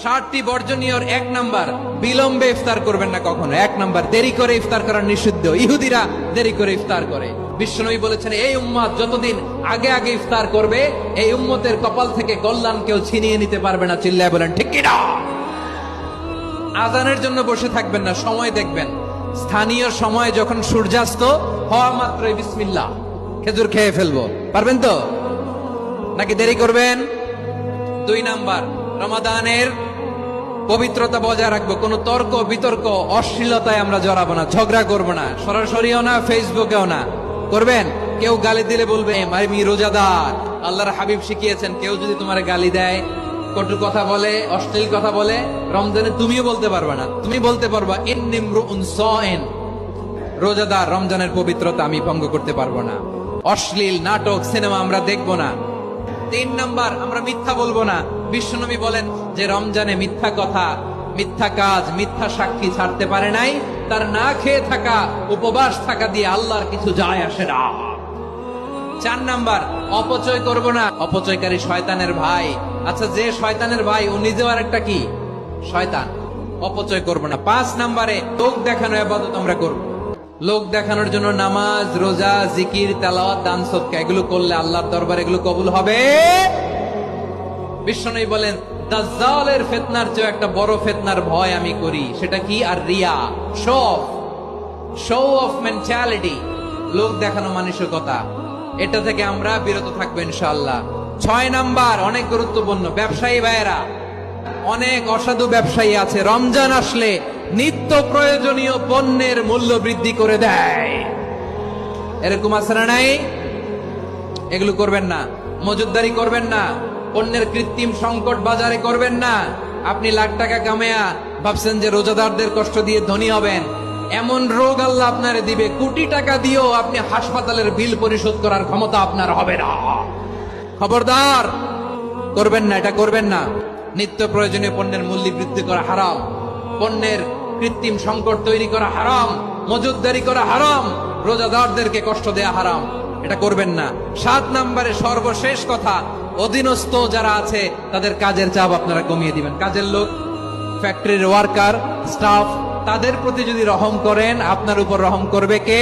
60টি বর্জনীয়র 1 number, বিলম্বে ইফতার করবেন না কখনো। 1 নাম্বার, দেরি করে ইফতার করা নিষিদ্ধ। ইহুদিরা দেরি করে ইফতার করে। বিশ্বনবী বলেছেন, এই উম্মত যতদিন আগে আগে ইফতার করবে, এই উম্মতের কপাল থেকে কল্যাণ কেউ ছিনিয়ে নিতে পারবে না। চিল্লায় বলেন ঠিক কিনা? আজানের জন্য বসে থাকবেন না, সময় দেখবেন। স্থানীয় সময় যখন সূর্যাস্ত হওয়া মাত্রই বিসমিল্লাহ, খেজুর খেয়ে ফেলবো। পারবেন তো নাকি দেরি করবেন? 2 নাম্বার, রমাদানের পবিত্রতা বজায় রাখবো। কোন তর্ক বিতর্ক অশ্লীলতায় আমরা জড়াবো না, ঝগড়া করবো না, সরাসরিও না, ফেসবুকেও না। করবেন? কেউ গালি দিলে বলবে আমি রোজাদার। আল্লাহর হাবিব শিখিয়েছেন, কেউ যদি তোমার গালি দেয়, কটু কথা বলে, অশ্লীল কথা বলে, রমজানে তুমিও বলতে পারবা না। তুমি বলতে পারবা ইন্নিমরুউন সাইন, রোজাদার, রমজানের পবিত্রতা আমি ভঙ্গ করতে পারবো না। অশ্লীল নাটক সিনেমা আমরা দেখবো না। 3 নাম্বার, আমরা মিথ্যা বলবো না। বিশ্বনবী বলেন যে রমজানে মিথ্যা কথা, মিথ্যা কাজ, মিথ্যা সাক্ষী ছাড়তে পারে নাই, তার না খেয়ে থাকা, উপবাস থাকা দিয়ে আল্লাহর কিছু যায় আসে না। 4 নাম্বার, অপচয় করব না। অপচয়কারী শয়তানের ভাই। আচ্ছা, যে শয়তানের ভাই ও নিজেও আর একটা কি শয়তান। অপচয় করব না। 5 নাম্বারে, লোক দেখানো ইবাদত আমরা করব। লোক দেখানোর জন্য নামাজ, রোজা, জিকির, তেলাওয়াত, দান, সদকা এগুলো করলে আল্লাহর দরবারে এগুলো কবুল হবে। বিশ্বনবী বলেন, দাজ্জালের ফিতনার চেয়ে একটা বড় ফিতনার ভয় আমি করি। সেটা কি? আর রিয়া, শো অফ মেন্টালিটি, লোক দেখানো মানসিকতা। এটা থেকে আমরা বিরত থাকবো ইনশাআল্লাহ। 6 নাম্বার, অনেক গুরুত্বপূর্ণ, ব্যবসায়ী ভাইয়েরা। অনেক অসাধু ব্যবসায়ী আছে, রমজান আসলে নিত্য প্রয়োজনীয় পণ্যের মূল্য বৃদ্ধি করে দেয়। এরকম আছে না নাই? এগুলো করবেন না। মজুদদারি করবেন না। পণ্যের কৃত্রিম সংকট বাজারে করবেন না। আপনি লাখ টাকা কামায়া ভাবছেন যে রোজাদারদের কষ্ট দিয়ে ধনী হবেন। এমন রোগ আল্লাহ আপনারে দিবে, কোটি টাকা দিয়েও আপনি হাসপাতালের বিল পরিশোধ করার ক্ষমতা আপনার হবে না। খবরদার, করবেন না, এটা করবেন না। নিত্য প্রয়োজনীয় পণ্যের মূল্য বৃদ্ধি করা হারাম, পণ্যের কৃত্রিম সংকট তৈরি করা হারাম, মজুদদারি করা হারাম, রোজাদারদেরকে কষ্ট দেয়া হারাম। এটা করবেন না। 7 নাম্বারে সর্বশেষ কথা, অধীনস্থ যারা আছে তাদের কাজের চাপ আপনারা কমিয়ে দিবেন। কাজের লোক, ফ্যাক্টরির ওয়ার্কার, স্টাফ, তাদের প্রতি যদি রহম করেন, আপনার উপর রহম করবে কে?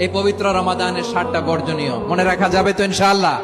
এই পবিত্র রমাদানের 7টা বর্জনীয় মনে রাখা যাবে তো ইনশাআল্লাহ?